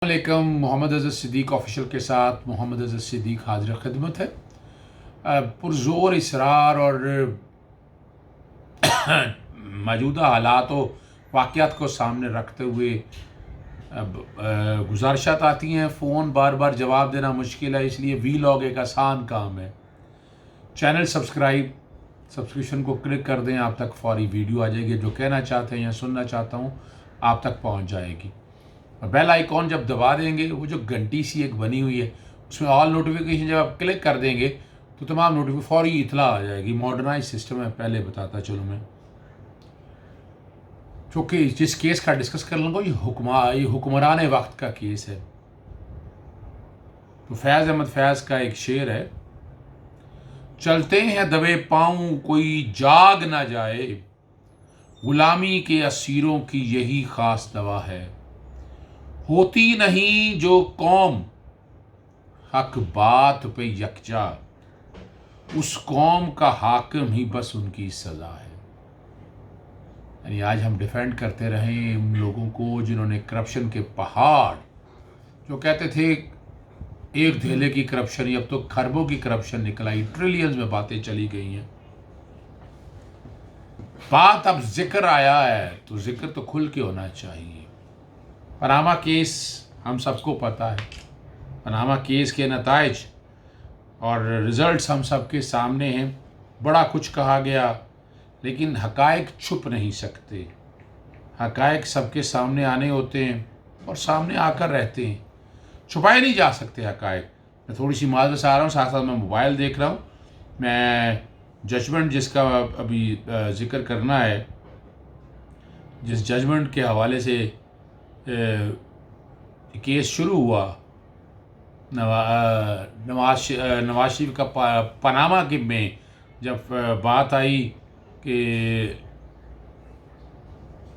वालेकुम। मोहम्मद अज़ीज़ सिद्दीक़ ऑफिशियल के साथ मोहम्मद अज़ीज़ सिद्दीक़ हाज़िर खिदमत है। पुरज़ोर इसरार और मौजूदा हालात व वाक़यात को सामने रखते हुए गुज़ारिशात आती हैं। फ़ोन बार बार जवाब देना मुश्किल है, इसलिए वीलॉग एक आसान काम है। चैनल सब्सक्रिप्शन को क्लिक कर दें, आप तक फौरी वीडियो आ जाएगी। जो कहना चाहते हैं या सुनना चाहता हूँ आप तक पहुँच जाएगी। और बेल आइकॉन जब दबा देंगे, वो जो घंटी सी एक बनी हुई है उसमें ऑल नोटिफिकेशन जब आप क्लिक कर देंगे तो तमाम नोटिफिकेशन फौरी इतला आ जाएगी। मॉडर्नाइज सिस्टम है, पहले बताता चलूँ मैं। चूँकि जिस केस का डिस्कस कर लूँगा ये हुक्मरान वक्त का केस है। तो फैज़ अहमद फैज़ का एक शेर है, चलते हैं दबे पाँव कोई जाग ना जाए, गुलामी के असीरों की यही खास दवा है। होती नहीं जो कौम हक बात पे यकजा, उस कौम का हाकिम ही बस उनकी सज़ा है। यानी आज हम डिफेंड करते रहें उन लोगों को जिन्होंने करप्शन के पहाड़, जो कहते थे एक धेले की करप्शन, अब तो खरबों की करप्शन निकल आई, ट्रिलियंस में बातें चली गई हैं। बात अब जिक्र आया है तो जिक्र तो खुल के होना चाहिए। पनामा केस हम सबको पता है, पनामा केस के नताइज और रिज़ल्ट्स हम सबके सामने हैं। बड़ा कुछ कहा गया, लेकिन हकायक छुप नहीं सकते। हकायक सबके सामने आने होते हैं और सामने आकर रहते हैं, छुपाए नहीं जा सकते हकायक। मैं थोड़ी सी माजरत से आ रहा हूँ, साथ साथ मैं मोबाइल देख रहा हूँ। मैं जजमेंट जिसका अभी जिक्र करना है, जिस जजमेंट के हवाले से केस शुरू हुआ, नवाज शरीफ का पनामा के में जब बात आई कि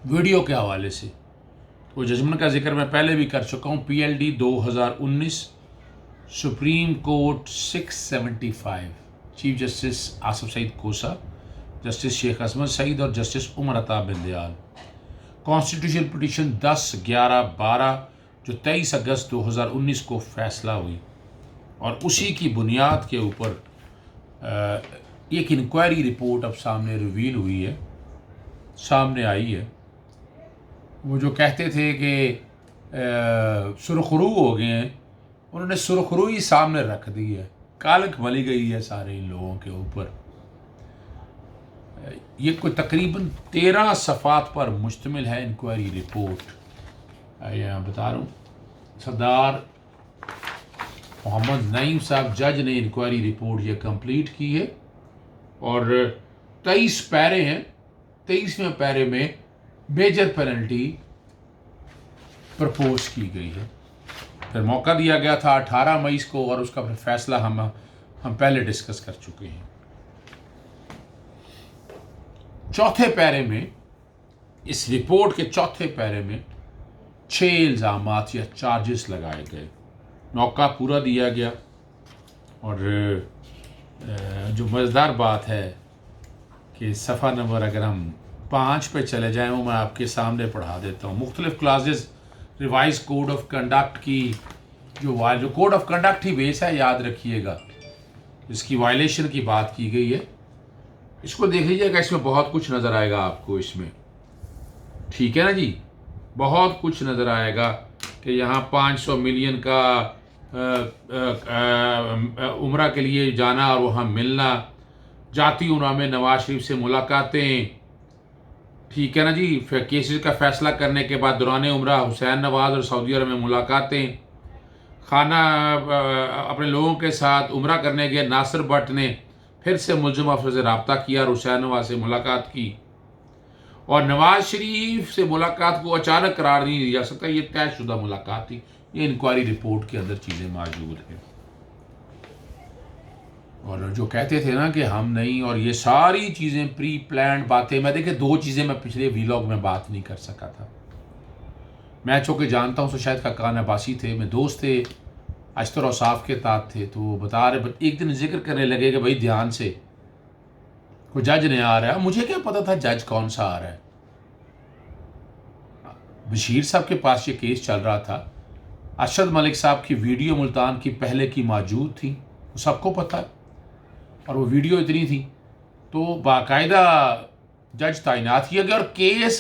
वीडियो के हवाले से, वो जजमेंट का जिक्र मैं पहले भी कर चुका हूँ। PLD 2019, supreme court 675, chief justice Asif Saeed Khosa, justice Sheikh अजमत सईद और justice Umar Ata Bandial. Constitution petition 10/11/12 जो 23 अगस्त 2019 को फैसला हुई, और उसी की बुनियाद के ऊपर एक इंक्वायरी रिपोर्ट अब सामने रिवील हुई है, सामने आई है। वो जो कहते थे कि सुरखरू हो गए हैं, उन्होंने सुरखरू ही सामने रख दी है, कालख मली गई है सारे इन लोगों के ऊपर। ये कोई तकरीबन 13 सफ़ात पर मुश्तमिल है इंक्वायरी रिपोर्ट। यहाँ बता रहा हूँ, सरदार मोहम्मद नईम साहब जज ने इंक्वायरी रिपोर्ट ये कंप्लीट की है, और 23 पैरे हैं। 23वें पैरे में मेजर पेनल्टी प्रपोज की गई है। फिर मौका दिया गया था 18 मई को, और उसका फिर फैसला हम पहले डिस्कस कर चुके हैं। चौथे पैरे में, इस रिपोर्ट के चौथे पैरे में 6 इल्ज़ामात या चार्जेस लगाए गए। मौका पूरा दिया गया, और जो मज़ेदार बात है कि सफ़ा नंबर अगर हम 5 पे चले जाएं, वो मैं आपके सामने पढ़ा देता हूँ। मुख्तलिफ classes revise code of conduct की, जो code of conduct he base है, याद रखिएगा, इसकी वायलेशन की बात की गई है। इसको देख लीजिएगा, इसमें बहुत कुछ नज़र आएगा आपको इसमें, ठीक है ना जी। बहुत कुछ नज़र आएगा कि यहाँ 500 मिलियन का उम्रा के लिए जाना और वहाँ मिलना, जाती उम्रा में नवाज शरीफ से मुलाकातें, ठीक है ना जी। फिर केसेस का फैसला करने के बाद दौरान उम्रा हुसैन नवाज और सऊदी अरब में मुलाकातें, खाना अपने लोगों के साथ उम्रा करने गए नासिर भट्ट ने फिर से मुलजिम अफसर से रब्ता किया और हुसैन नवाज से मुलाकात की, और नवाज शरीफ से मुलाकात को अचानक करार नहीं दिया जा सकता, ये तयशुदा मुलाकात थी। ये इंक्वायरी रिपोर्ट के अंदर चीज़ें मौजूद हैं। और जो कहते थे ना कि हम नहीं, और ये सारी चीज़ें प्री प्लान्ड बातें, मैं देखिए 2 चीज़ें मैं पिछले वीलॉग में बात नहीं कर सका था। मैं चूँकि जानता हूँ, तो शायद काकान अब्बासी थे, मैं दोस्त थे, अशतर औसाफ के साथ थे, तो वो बता रहे, एक दिन जिक्र करने लगे कि भाई ध्यान से, कोई जज नहीं आ रहा है। मुझे क्या पता था जज कौन सा आ रहा है। बशीर साहब के पास ये केस चल रहा था, अरशद मलिक साहब की वीडियो मुल्तान की पहले की मौजूद थी, वो सबको पता है, और वो वीडियो इतनी थी तो बाकायदा जज तैनात किया गया और केस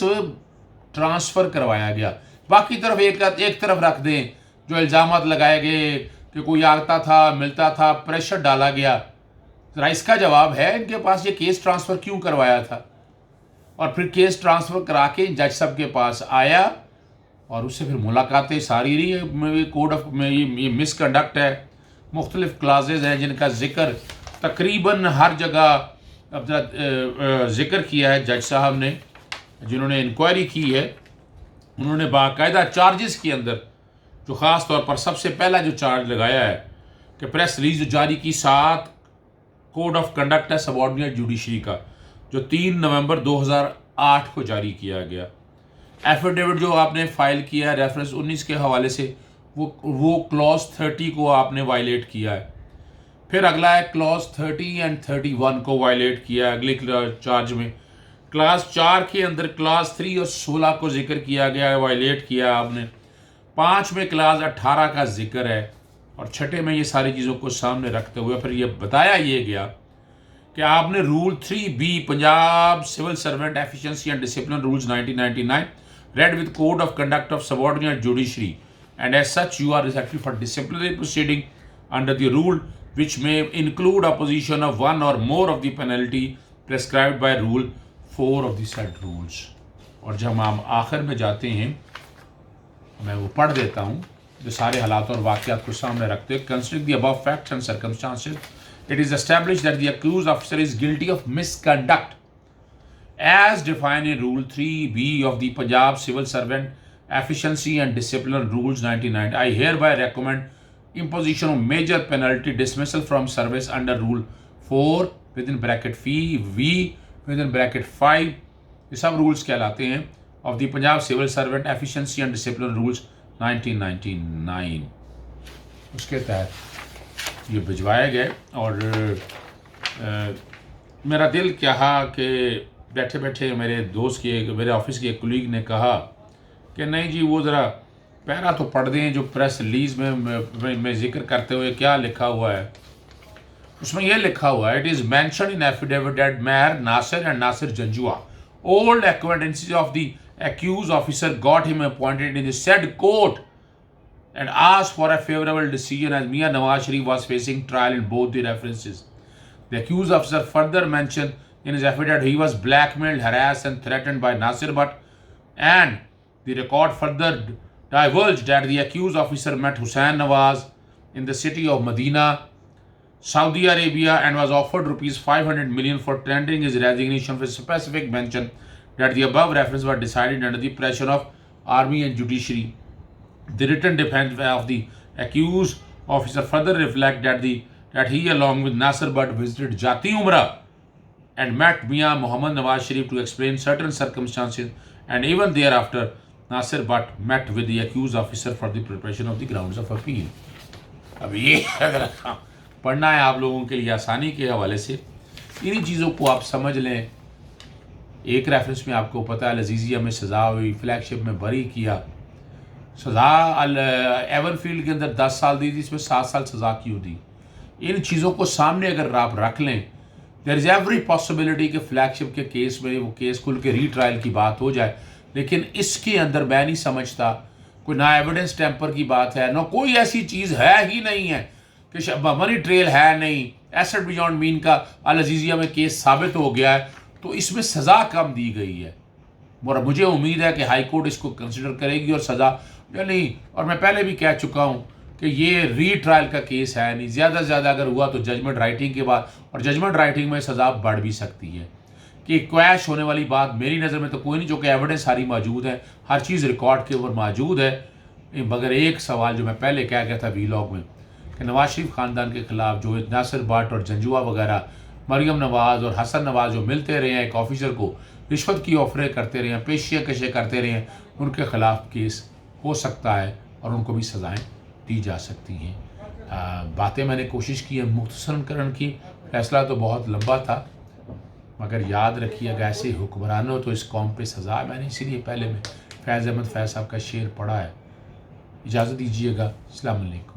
ट्रांसफ़र करवाया गया। बाकी तरफ एक तरफ रख दें जो इल्ज़ामात लगाए गए कि कोई आता था, मिलता था, प्रेशर डाला गया, ज़रा इसका जवाब है इनके पास, ये केस ट्रांसफ़र क्यों करवाया था? और फिर केस ट्रांसफ़र करा के जज साहब के पास आया और उससे फिर मुलाकातें सारी रही। कोड ऑफ में ये मिसकंडक्ट है, मुख्तलिफ क्लासेज हैं जिनका जिक्र तकरीबन हर जगह अब जिक्र किया है जज साहब ने, जिन्होंने इंक्वायरी की है। उन्होंने बाकायदा चार्जेस के अंदर जो ख़ास तौर पर सबसे पहला जो चार्ज लगाया है कि प्रेस रिलीज जो जारी की 7 कोड ऑफ कंडक्ट है सबऑर्डिनेट जुडिशरी का, जो 3 नवंबर 2008 को जारी किया गया। एफिडेविट जो आपने फाइल किया है रेफरेंस 19 के हवाले से, वो क्लॉज 30 को आपने वायलेट किया है। फिर अगला है क्लॉज 30 एंड 31 को वायलेट किया है अगले चार्ज में। क्लास 4 के अंदर क्लास 3 और 16 को जिक्र किया गया है, वायलेट किया आपने। 5 में क्लास 18 का जिक्र है और छठे में ये सारी चीज़ों को सामने रखते हुए फिर ये बताया ये गया कि आपने rule 3B Punjab civil servant efficiency and discipline rules 1999 read with code of conduct of subordinate judiciary, and as such you are responsible for disciplinary proceeding under the rule which may include opposition of one or more of the penalty prescribed by rule 4 of the said rules। और जब हम आखिर में जाते हैं, मैं वो पढ़ देता हूँ जो सारे हालात और वाक़यात को सामने रखते हैं। Considering the above facts and circumstances, it is established that the accused officer is guilty of misconduct as defined in Rule 3B of the Punjab Civil Servant Efficiency and Discipline Rules 1990. I hereby recommend imposition of major penalty dismissal from service under Rule 4 within bracket V within bracket 5, ये सब rules कहलाते हैं of the Punjab Civil Servant Efficiency and Discipline Rules 1999। उसके तहत ये भिजवाए गए और मेरा दिल कहा कि बैठे बैठे मेरे दोस्त के मेरे ऑफिस के एक कुलीग ने कहा कि नहीं जी वो ज़रा पैरा तो पढ़ दें जो प्रेस रिलीज़ में जिक्र करते हुए क्या लिखा हुआ है। उसमें यह लिखा हुआ है, it is mentioned in affidavit that Mehar Nasir and Nasir Janjua old acquaintances of the accused officer got him appointed in the said court and asked for a favorable decision as Mia Nawaz Sharif was facing trial in both the references. The accused officer further mentioned in his affidavit he was blackmailed, harassed and threatened by Nasir Butt, and the record further divulged that the accused officer met Hussain Nawaz in the city of Medina, Saudi Arabia, and was offered rupees 500 million for tendering his resignation with specific mention that the above references were decided under the pressure of army and judiciary. The written defense of the accused officer further reflect that he along with Nasir Butt visited Jati Umrah and met Mia Muhammad Nawaz Sharif to explain certain circumstances, and even thereafter Nasir Butt met with the accused officer for the preparation of the grounds of appeal। अब ये अगर पढ़ना है आप लोगों के लिए आसानी के हवाले से, इन्हीं चीज़ों को आप समझ लें। एक रेफरेंस में आपको पता है लजीजिया में सज़ा हुई, फ्लैगशिप में बरी किया, सज़ा एवनफील्ड के अंदर 10 साल दी थी, इसमें 7 साल सज़ा क्यों दी? इन चीज़ों को सामने अगर आप रख लें, देयर इज़ एवरी पॉसिबिलिटी कि फ्लैगशिप के केस में वो केस खुल के रीट्रायल की बात हो जाए, लेकिन इसके अंदर मैं नहीं समझता कोई ना एविडेंस टेम्पर की बात है, ना कोई ऐसी चीज़ है ही नहीं है कि मनी ट्रेल है नहीं, एसेट बियॉन्ड मीन का अल अजीज़िया में केस साबित हो गया है, तो इसमें सज़ा कम दी गई है और मुझे उम्मीद है कि हाई कोर्ट इसको कंसिडर करेगी और सज़ा नहीं। और मैं पहले भी कह चुका हूँ कि ये रीट्रायल का केस है नहीं, ज़्यादा से ज़्यादा अगर हुआ तो जजमेंट राइटिंग के बाद, और जजमेंट राइटिंग में सज़ा बढ़ भी सकती है कि क्वैश होने वाली बात मेरी नज़र में तो कोई नहीं, जो कि एविडेंस सारी मौजूद है, हर चीज़ रिकॉर्ड के ऊपर मौजूद है। मगर एक सवाल जो मैं पहले कह गया था वीलॉग में कि नवाज शरीफ ख़ानदान के ख़िलाफ़ जो नासिर भट्ट और जंजुआ वगैरह, मरियम नवाज़ और हसन नवाज़ जो मिलते रहे हैं एक ऑफिसर को, रिश्वत की ऑफरें करते रहे हैं, पेशियाँ कशे करते रहे हैं, उनके ख़िलाफ़ केस हो सकता है और उनको भी सज़ाएं दी जा सकती हैं। बातें मैंने कोशिश की है मुख्तसरन करने की, फैसला तो बहुत लंबा था, मगर याद रखिएगा ऐसे हुक्मरानों तो इस कौम पे सज़ा। मैंने इसीलिए पहले में फैज़ अहमद फैज़ साहब का शेर पढ़ा है इजाज़त दीजिएगा। अस्सलाम वालेकुम।